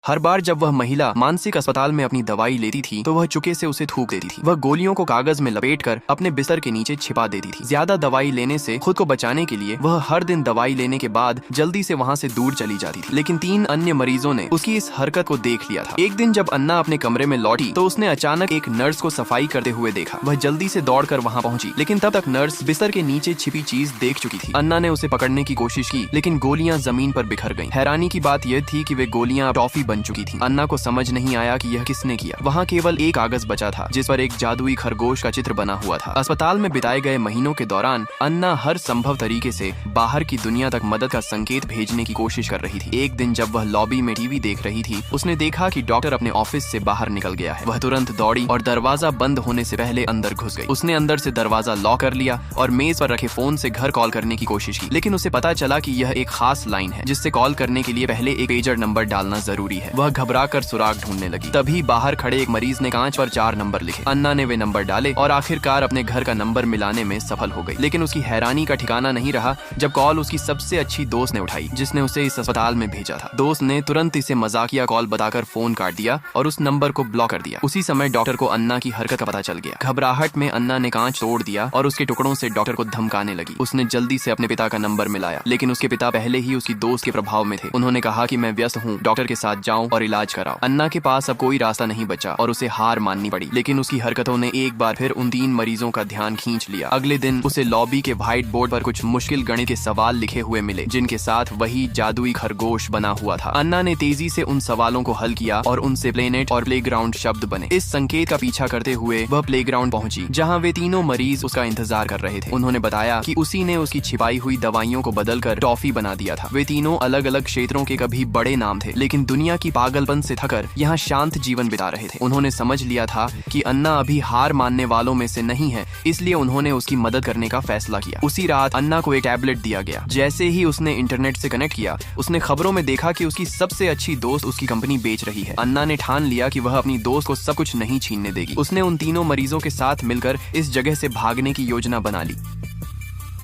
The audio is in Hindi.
हर बार जब वह महिला मानसिक अस्पताल में अपनी दवाई लेती थी तो वह चुके से उसे थूक देती थी। वह गोलियों को कागज में लपेटकर अपने बिस्तर के नीचे छिपा देती थी। ज्यादा दवाई लेने से खुद को बचाने के लिए वह हर दिन दवाई लेने के बाद जल्दी से वहाँ से दूर चली जाती थी। लेकिन 3 अन्य मरीजों ने उसकी इस हरकत को देख लिया था। एक दिन जब अन्ना अपने कमरे में लौटी तो उसने अचानक एक नर्स को सफाई करते हुए देखा। वह जल्दी से दौड़कर वहाँ पहुंची, लेकिन तब तक नर्स बिस्तर के नीचे छिपी चीज देख चुकी थी। अन्ना ने उसे पकड़ने की कोशिश की, लेकिन गोलियां जमीन पर बिखर गईं। हैरानी की बात यह थी कि वे गोलियां टॉफी बन चुकी थीं। अन्ना को समझ नहीं आया कि यह किसने किया। वहाँ केवल एक कागज बचा था जिस पर एक जादुई खरगोश का चित्र बना हुआ था। अस्पताल में बिताए गए महीनों के दौरान अन्ना हर संभव तरीके से बाहर की दुनिया तक मदद का संकेत भेजने की कोशिश कर रही थी। एक दिन जब वह लॉबी में टीवी देख रही थी, उसने देखा कि डॉक्टर अपने ऑफिस से बाहर निकल गया है। वह तुरंत दौड़ी और दरवाजा बंद होने से पहले अंदर घुस गई। उसने अंदर से दरवाजा लॉक कर लिया और मेज पर रखे फोन से घर कॉल करने की कोशिश की, लेकिन उसे पता चला कि यह एक खास लाइन है जिससे कॉल करने के लिए पहले एक पेजर नंबर डालना जरूरी है। वह घबराकर सुराग ढूंढने लगी। तभी बाहर खड़े एक मरीज ने कांच पर 4 नंबर लिखे। अन्ना ने वे नंबर डाले और आखिरकार अपने घर का नंबर मिलाने में सफल हो गई। लेकिन उसकी हैरानी का ठिकाना नहीं रहा जब कॉल उसकी सबसे अच्छी दोस्त ने उठाई, जिसने उसे इस अस्पताल में भेजा था। दोस्त ने तुरंत इसे मजाकिया कॉल बताकर फोन काट दिया और उस नंबर को ब्लॉक कर दिया। उसी समय डॉक्टर को अन्ना की हरकत का पता चल गया। घबराहट में अन्ना ने कांच तोड़ दिया और उसके टुकड़ों से डॉक्टर को धमकाने लगी। उसने जल्दी से अपने पिता का नंबर मिलाया, लेकिन उसके पिता पहले ही उसकी दोस्त के प्रभाव में थे। उन्होंने कहा कि मैं व्यस्त हूँ, डॉक्टर के साथ जाओ और इलाज कराओ। अन्ना के पास अब कोई रास्ता नहीं बचा और उसे हार माननी पड़ी। लेकिन उसकी हरकतों ने एक बार फिर उन 3 मरीजों का ध्यान खींच लिया। अगले दिन उसे लॉबी के व्हाइट बोर्ड पर कुछ मुश्किल गणित के सवाल लिखे हुए मिले, जिनके साथ वही जादुई खरगोश बना हुआ था। अन्ना ने तेजी से उन सवालों को हल किया और उनसे प्लेनेट और प्लेग्राउंड शब्द बने। इस संकेत का पीछा करते हुए वह प्लेग्राउंड पहुंची, जहां वे तीनों मरीज उसका इंतजार कर रहे थे। उन्होंने बताया कि उसी ने उसकी छिपाई हुई दवाइयों को बदलकर टॉफी बना दिया था। वे तीनों अलग अलग क्षेत्रों के कभी बड़े नाम थे, लेकिन दुनिया की पागलपन से थकर यहाँ शांत जीवन बिता रहे थे। उन्होंने समझ लिया था कि अन्ना अभी हार मानने वालों में से नहीं है, इसलिए उन्होंने उसकी मदद करने का फैसला किया। उसी रात अन्ना को एक टैबलेट दिया गया। जैसे ही उसने इंटरनेट से कनेक्ट किया, उसने खबरों में देखा कि उसकी सबसे अच्छी दोस्त उसकी कंपनी बेच रही है। अन्ना ने ठान लिया कि वह अपनी दोस्त को सब कुछ नहीं छीनने देगी। उसने उन तीनों मरीजों के साथ मिलकर इस जगह से भागने की योजना बना ली।